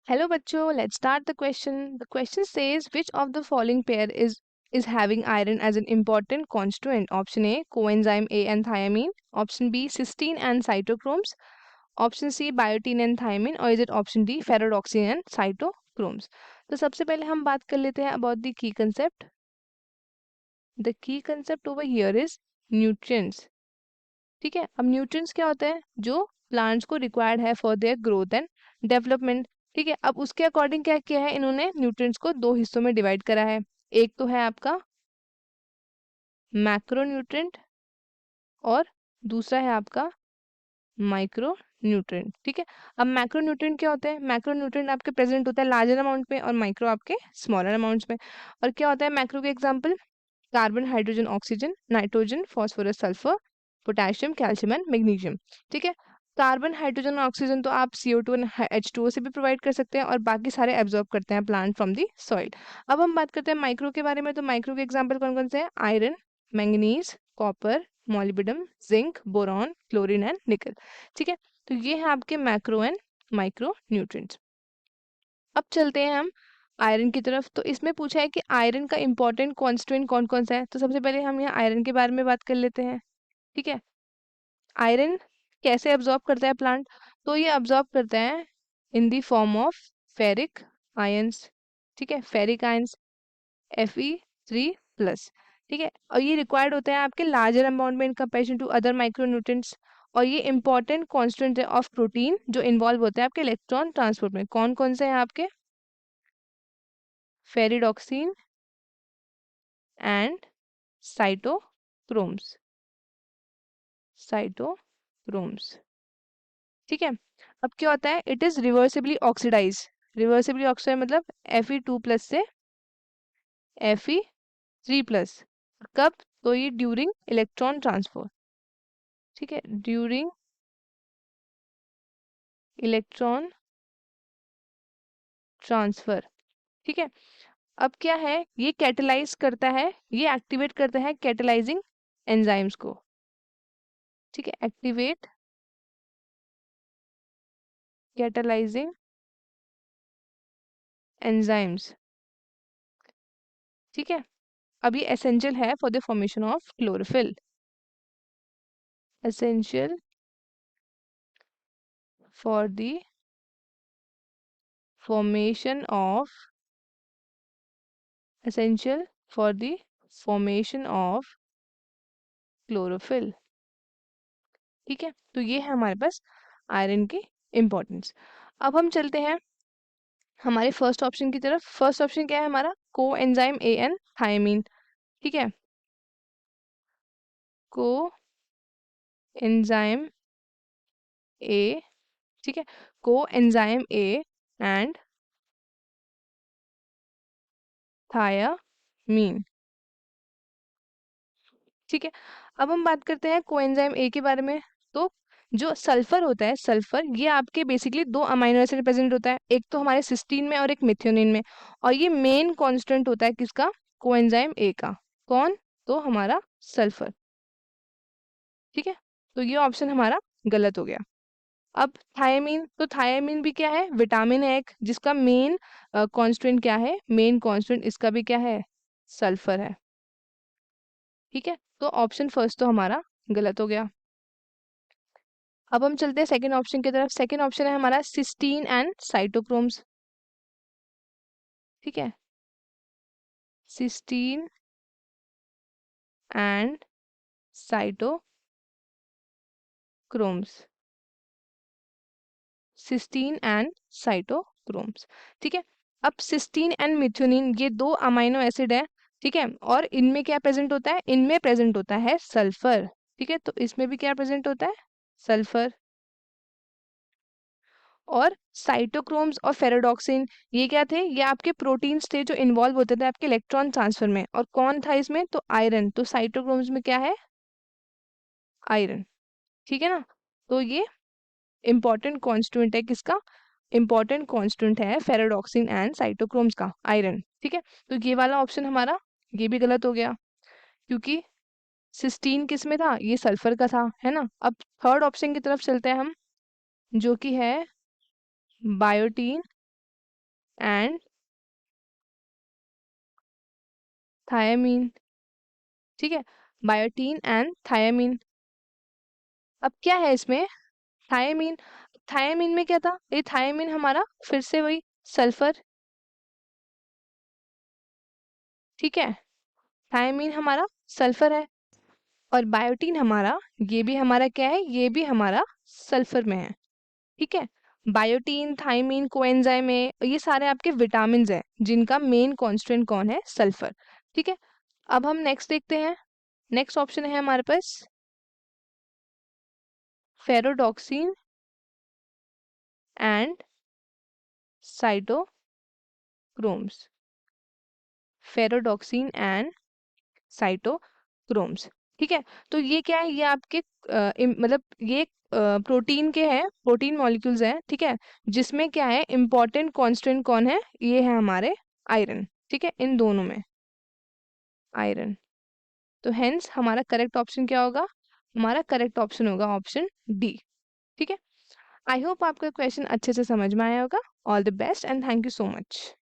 Hello bachcho, let's start the question. The question says which of the following pair is having iron as an important constituent? Option A coenzyme A and thiamine, option B cysteine and cytochromes, option C biotin and thiamine, or is it option D ferredoxin and cytochromes? तो सबसे पहले हम बात कर लेते हैं about the key concept. The key concept over here is nutrients. ठीक है, अब न्यूट्रिएंट्स क्या होते हैं जो प्लांट्स को रिक्वायर्ड है for their growth and development. ठीक है, अब उसके अकॉर्डिंग क्या किया है इन्होंने न्यूट्रिएंट्स को दो हिस्सों में डिवाइड करा है. एक तो है आपका मैक्रो न्यूट्रिएंट और दूसरा है आपका माइक्रो न्यूट्रिएंट. ठीक है, अब मैक्रो न्यूट्रिएंट क्या होते हैं? मैक्रो न्यूट्रिएंट आपके प्रेजेंट होता है लार्जर अमाउंट में और माइक्रो आपके स्मॉलर अमाउंट्स में. और क्या होता है मैक्रो के example? Carbon, hydrogen, oxygen, nitrogen, phosphorus, sulphur, potassium, calcium and magnesium. ठीक है, कार्बन, हाइड्रोजन और ऑक्सीजन तो आप CO2 और H2O से भी प्रोवाइड कर सकते हैं और बाकी सारे एब्जॉर्ब करते हैं प्लांट फ्रॉम दी सॉइल. अब हम बात करते हैं माइक्रो के बारे में. तो माइक्रो के एग्जांपल कौन कौन से हैं? Iron, manganese, copper, molybdenum, zinc, boron, chlorine and निकल. ठीक है, तो ये है आपके मैक्रो एंड माइक्रो न्यूट्रिएंट्स. अब चलते हैं हम आयरन की तरफ. तो इसमें पूछा है कि आयरन का इंपॉर्टेंट कॉन्स्टिट्यूएंट कौन कौन सा है. तो सबसे पहले हम यहाँ आयरन के बारे में बात कर लेते हैं. ठीक है, आयरन कैसे एब्जॉर्ब करता है प्लांट? तो ये एब्जॉर्ब करता है in the form of ferric ions. ठीक है, फेरिक आयंस Fe3+. ठीक है, और ये रिक्वायर्ड होता है आपके लार्जर अमाउंट में in comparison to other micronutrients. और ये इंपॉर्टेंट कॉन्स्टिट्यूएंट है ऑफ प्रोटीन जो इन्वॉल्व होते हैं आपके इलेक्ट्रॉन ट्रांसपोर्ट में. कौन कौन से हैं आपके? Ferredoxin and cytochromes. साइटोक्रोम्स. ठीक है, अब क्या होता है? It is reversibly oxidise. Reversibly oxidise मतलब Fe2+ से Fe3+. कब? तो ये ड्यूरिंग इलेक्ट्रॉन ट्रांसफर. ठीक है, ड्यूरिंग इलेक्ट्रॉन ट्रांसफर. ठीक है, अब क्या है? ये कैटेलाइज करता है, ये एक्टिवेट करता है कैटेलाइजिंग एंजाइम्स को. ठीक है, एक्टिवेट कैटेलाइजिंग एंजाइम्स. ठीक है, अब ये एसेंशियल है for the formation of chlorophyll. Essential for the formation of essential for the formation of chlorophyll. ठीक है, तो ये है हमारे पास आयरन की इंपॉर्टेंस. अब हम चलते हैं हमारे फर्स्ट ऑप्शन की तरफ. फर्स्ट ऑप्शन क्या है हमारा? को एंजाइम ए एन थायमीन. ठीक है, को एंजाइम ए. ठीक है, को एंजाइम ए एंड थायामीन. ठीक है, अब हम बात करते हैं कोएंजाइम ए के बारे में. तो जो सल्फर होता है, सल्फर ये आपके बेसिकली दो अमाइनो एसिड प्रेजेंट होता है, एक तो हमारे सिस्टीन में और एक मिथ्योनिन में. और ये मेन कांस्टेंट होता है किसका? कोएंजाइम ए का. कौन? तो हमारा सल्फर. ठीक है, तो ये ऑप्शन हमारा गलत हो गया. अब थायमीन. तो थायमीन भी क्या है? विटामिन है एक, जिसका मेन कांस्टेंट क्या है? मेन कांस्टेंट इसका भी क्या है? सल्फर है. ठीक है, तो ऑप्शन फर्स्ट तो हमारा गलत हो गया. अब हम चलते हैं सेकंड ऑप्शन की तरफ. सेकंड ऑप्शन है हमारा सिस्टीन एंड साइटोक्रोम्स. ठीक है, cysteine and cytochromes. Cysteine and cytochromes. ठीक है, अब सिस्टीन एंड मिथ्योनिन ये दो अमाइनो एसिड है. ठीक है, और इनमें क्या प्रेजेंट होता है? इनमें प्रेजेंट होता है सल्फर. ठीक है, तो इसमें भी क्या प्रेजेंट होता है? सल्फर. और साइटोक्रोम्स और फेरोडॉक्सिन ये क्या थे? ये आपके प्रोटीन्स थे जो इन्वॉल्व होते थे आपके इलेक्ट्रॉन ट्रांसफर में. और कौन था इसमें? तो आयरन. तो साइटोक्रोम्स में क्या है? आयरन. ठीक है ना, तो ये इंपॉर्टेंट कॉन्स्टिट्यूएंट है किसका? इंपॉर्टेंट कॉन्स्टिट्यूएंट है फेरोडॉक्सिन एंड साइटोक्रोम्स का, आयरन. ठीक है, तो ये वाला ऑप्शन हमारा ये भी गलत हो गया, क्योंकि सिस्टीन किस में था? ये सल्फर का था, है ना. अब थर्ड ऑप्शन की तरफ चलते हैं हम, जो कि है बायोटीन एंड थायमीन। ठीक है, बायोटीन एंड थायमीन। अब क्या है इसमें, थायमीन, थायमीन में क्या था, ये थायमीन हमारा फिर से वही सल्फर। ठीक है, थायमीन हमारा सल्फर है, और बायोटीन हमारा, ये भी हमारा क्या है, ये भी हमारा सल्फर में है। ठीक है, बायोटीन, थायमीन, कोएंजाइम है, ये सारे आपके विटामिन हैं जिनका मेन कॉन्स्टेंट कौन है, सल्फर। ठीक है, अब हम नेक्स्ट देखते हैं। नेक्स्ट ऑप्शन है हमारे पास ferredoxin and cytochromes. Ferredoxin and cytochromes. ठीक है, तो ये क्या है, ये आपके मतलब ये प्रोटीन के हैं, प्रोटीन मॉलिक्यूल्स हैं। ठीक है, जिसमें क्या है, इंपॉर्टेंट कांस्टेंट कौन है, ये है हमारे आयरन। ठीक है, इन दोनों में आयरन। तो हेंस हमारा करेक्ट ऑप्शन क्या होगा, हमारा करेक्ट ऑप्शन होगा ऑप्शन डी। ठीक है, आई होप आपका क्वेश्चन अच्छे से समझ में आया होगा। All the best and thank you so much.